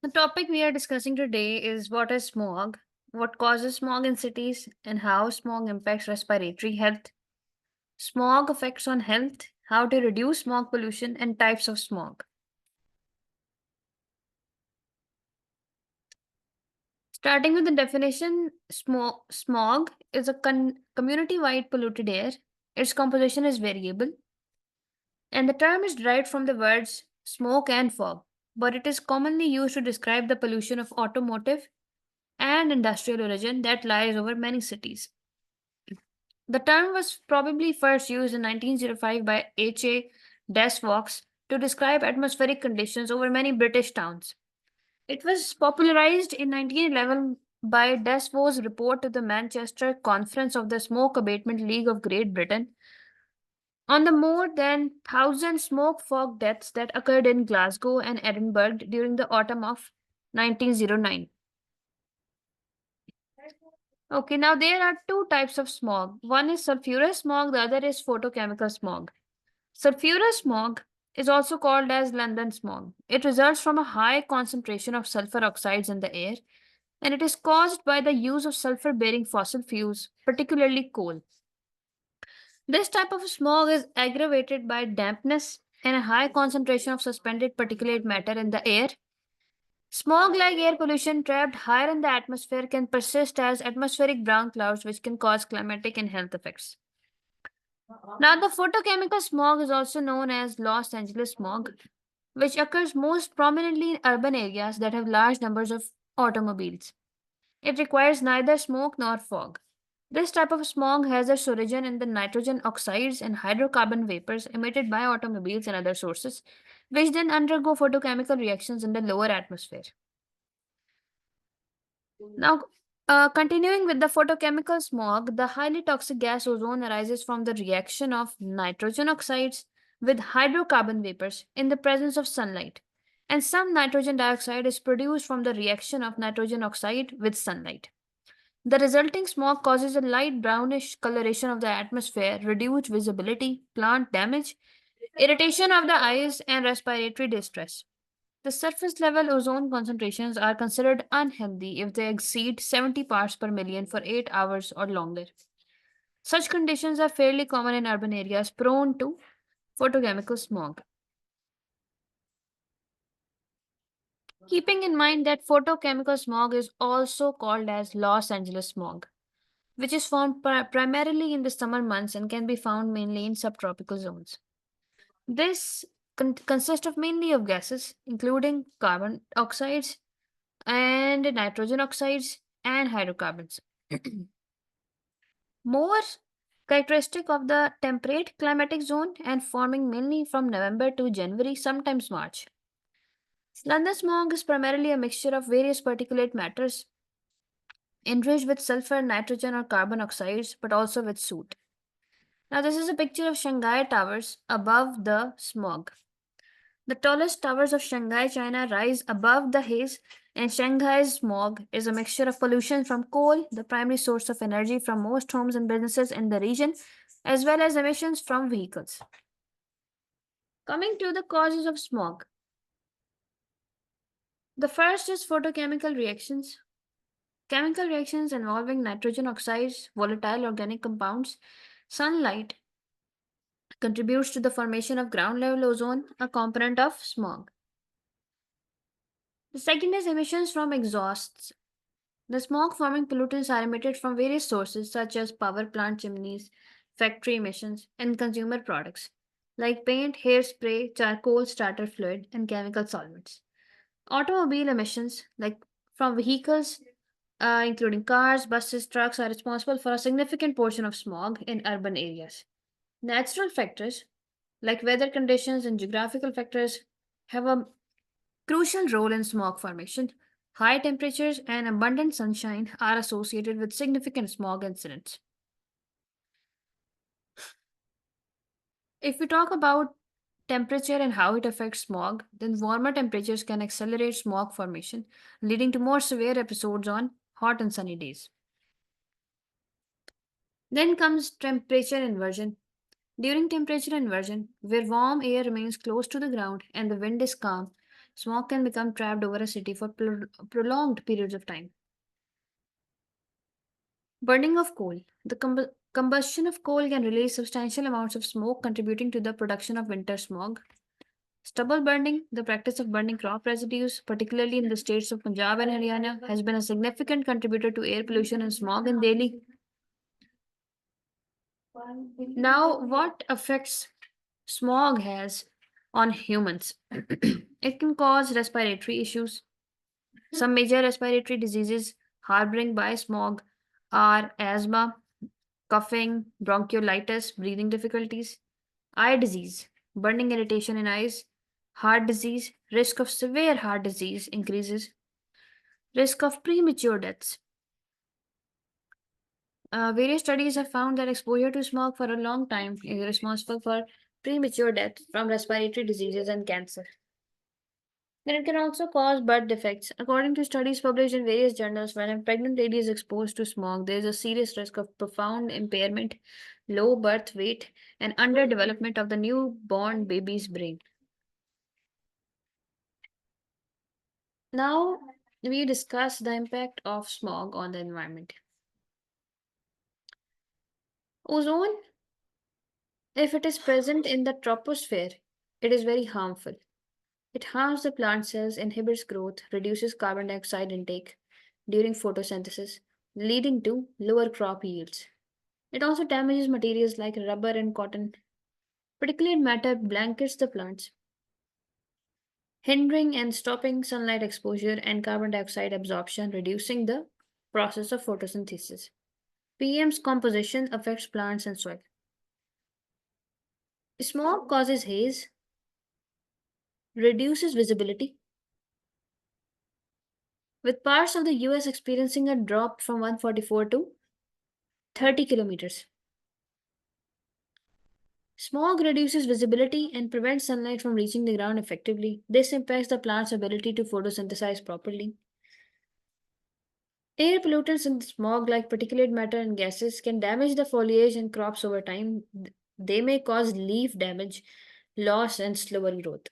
The topic we are discussing today is what is smog, what causes smog in cities, and how smog impacts respiratory health, smog effects on health, how to reduce smog pollution, and types of smog. Starting with the definition, smog is a community wide polluted air. Its composition is variable, and the term is derived from the words smoke and fog, but it is commonly used to describe the pollution of automotive and industrial origin that lies over many cities. The term was probably first used in 1905 by H.A. Desvaux to describe atmospheric conditions over many British towns. It was popularized in 1911 by Desvaux's report to the Manchester Conference of the Smoke Abatement League of Great Britain on the more than 1,000 smoke fog deaths that occurred in Glasgow and Edinburgh during the autumn of 1909. Okay, now there are two types of smog. One is sulfurous smog, the other is photochemical smog. Sulfurous smog is also called as London smog. It results from a high concentration of sulfur oxides in the air, and it is caused by the use of sulfur bearing fossil fuels, particularly coal. This type of smog is aggravated by dampness and a high concentration of suspended particulate matter in the air. Smog like air pollution trapped higher in the atmosphere can persist as atmospheric brown clouds, which can cause climatic and health effects. Now, the photochemical smog is also known as Los Angeles smog, which occurs most prominently in urban areas that have large numbers of automobiles. It requires neither smoke nor fog. This type of smog has its origin in the nitrogen oxides and hydrocarbon vapors emitted by automobiles and other sources, which then undergo photochemical reactions in the lower atmosphere. Now, continuing with the photochemical smog, the highly toxic gas ozone arises from the reaction of nitrogen oxides with hydrocarbon vapors in the presence of sunlight, and some nitrogen dioxide is produced from the reaction of nitrogen oxide with sunlight. The resulting smog causes a light brownish coloration of the atmosphere, reduced visibility, plant damage, irritation of the eyes, and respiratory distress. The surface level ozone concentrations are considered unhealthy if they exceed 70 parts per million for 8 hours or longer. Such conditions are fairly common in urban areas prone to photochemical smog. Keeping in mind that photochemical smog is also called as Los Angeles smog, which is formed primarily in the summer months and can be found mainly in subtropical zones. This consists of mainly of gases, including carbon oxides and nitrogen oxides and hydrocarbons. More characteristic of the temperate climatic zone and forming mainly from November to January, sometimes March. London smog is primarily a mixture of various particulate matters enriched with sulfur, nitrogen, or carbon oxides, but also with soot. Now, this is a picture of Shanghai towers above the smog. The tallest towers of Shanghai, China rise above the haze, and Shanghai's smog is a mixture of pollution from coal, the primary source of energy from most homes and businesses in the region, as well as emissions from vehicles. Coming to the causes of smog. The first is photochemical reactions. Chemical reactions involving nitrogen oxides, volatile organic compounds, sunlight contributes to the formation of ground level ozone, a component of smog. The second is emissions from exhausts. The smog forming pollutants are emitted from various sources such as power plant chimneys, factory emissions, and consumer products like paint, hairspray, charcoal starter fluid, and chemical solvents. Automobile emissions, like from vehicles, including cars, buses, trucks, are responsible for a significant portion of smog in urban areas. Natural factors, like weather conditions and geographical factors, have a crucial role in smog formation. High temperatures and abundant sunshine are associated with significant smog incidents. If we talk about temperature and how it affects smog, then warmer temperatures can accelerate smog formation, leading to more severe episodes on hot and sunny days. Then comes temperature inversion. During temperature inversion, where warm air remains close to the ground and the wind is calm, Smog can become trapped over a city for prolonged periods of time. Burning of coal. The combustion of coal can release substantial amounts of smoke, contributing to the production of winter smog. Stubble burning, the practice of burning crop residues, particularly in the states of Punjab and Haryana, has been a significant contributor to air pollution and smog in Delhi. Now, what effects smog has on humans? It can cause respiratory issues. Some major respiratory diseases harboring by smog are asthma, coughing, bronchiolitis, breathing difficulties, eye disease, burning irritation in eyes, heart disease, risk of severe heart disease increases, risk of premature deaths. Various studies have found that exposure to smog for a long time is responsible for premature death from respiratory diseases and cancer. Then it can also cause birth defects. According to studies published in various journals, when a pregnant lady is exposed to smog, there is a serious risk of profound impairment, low birth weight, and underdevelopment of the newborn baby's brain. Now, we discuss the impact of smog on the environment. Ozone, if it is present in the troposphere, it is very harmful. It harms the plant cells, inhibits growth, reduces carbon dioxide intake during photosynthesis, leading to lower crop yields. It also damages materials like rubber and cotton. Particulate matter blankets the plants, hindering and stopping sunlight exposure and carbon dioxide absorption, reducing the process of photosynthesis. PM's composition affects plants and soil. Smog causes haze, reduces visibility, with parts of the US experiencing a drop from 144 to 30 kilometers. Smog reduces visibility and prevents sunlight from reaching the ground effectively. This impacts the plant's ability to photosynthesize properly. Air pollutants and smog, like particulate matter and gases, can damage the foliage and crops over time. They may cause leaf damage, loss, and slower growth.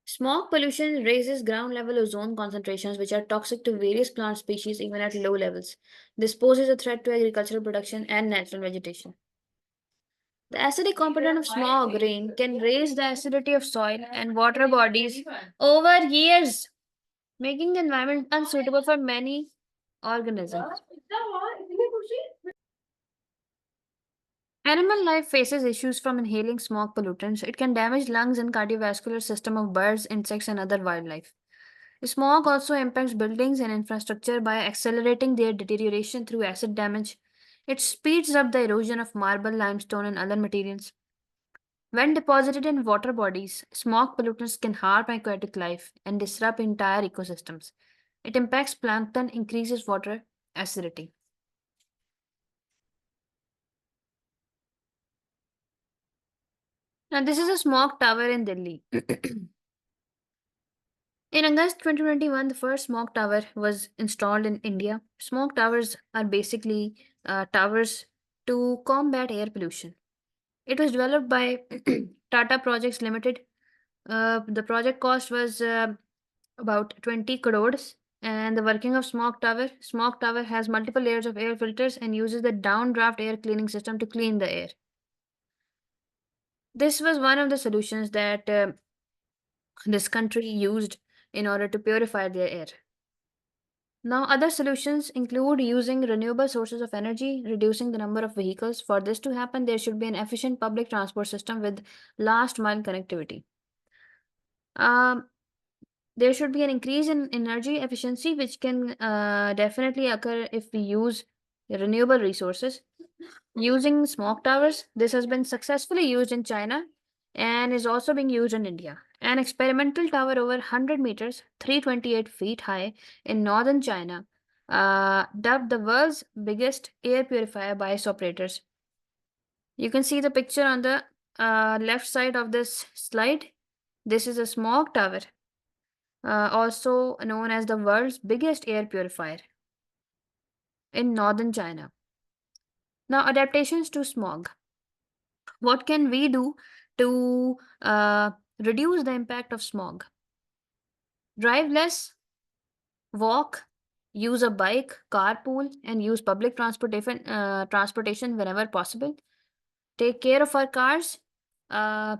Smog pollution raises ground level ozone concentrations, which are toxic to various plant species even at low levels. This poses a threat to agricultural production and natural vegetation. The acidic component of smog rain can raise the acidity of soil and water bodies over years, making the environment unsuitable for many organisms. Animal life faces issues from inhaling smog pollutants. It can damage lungs and cardiovascular system of birds, insects, and other wildlife. Smog also impacts buildings and infrastructure by accelerating their deterioration through acid damage. It speeds up the erosion of marble, limestone, and other materials. When deposited in water bodies, smog pollutants can harm aquatic life and disrupt entire ecosystems. It impacts plankton, increases water acidity. Now, this is a smog tower in Delhi. In August 2021, the first smog tower was installed in India. Smog towers are basically towers to combat air pollution. It was developed by Tata Projects Limited. The project cost was about 20 crores. And the working of smog tower. Smog tower has multiple layers of air filters and uses the downdraft air cleaning system to clean the air. This was one of the solutions that this country used in order to purify their air. Now, other solutions include using renewable sources of energy, reducing the number of vehicles. For this to happen, there should be an efficient public transport system with last mile connectivity. Um, there should be an increase in energy efficiency, which can definitely occur if we use renewable resources. Using smoke towers, this has been successfully used in China and is also being used in India. An experimental tower over 100 meters, 328 feet high in northern China, dubbed the world's biggest air purifier by its operators. You can see the picture on the left side of this slide. This is a smog tower, also known as the world's biggest air purifier in northern China. Now, adaptations to smog. What can we do to reduce the impact of smog. Drive less, walk, use a bike, carpool, and use public transportation whenever possible. Take care of our cars, uh,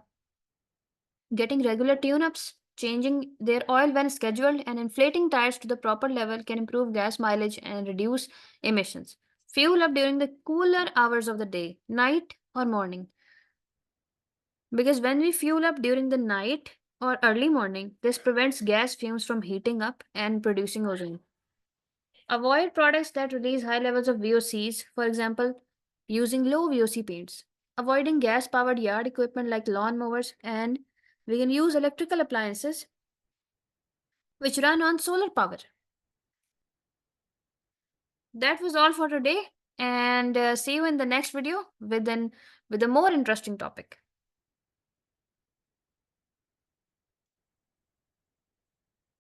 getting regular tune-ups, changing their oil when scheduled, and inflating tires to the proper level can improve gas mileage and reduce emissions. Fuel up during the cooler hours of the day, night or morning. Because when we fuel up during the night or early morning, this prevents gas fumes from heating up and producing ozone. Avoid products that release high levels of VOCs, for example, using low VOC paints. Avoiding gas powered yard equipment like lawn mowers, and we can use electrical appliances which run on solar power. That was all for today, and see you in the next video with a more interesting topic.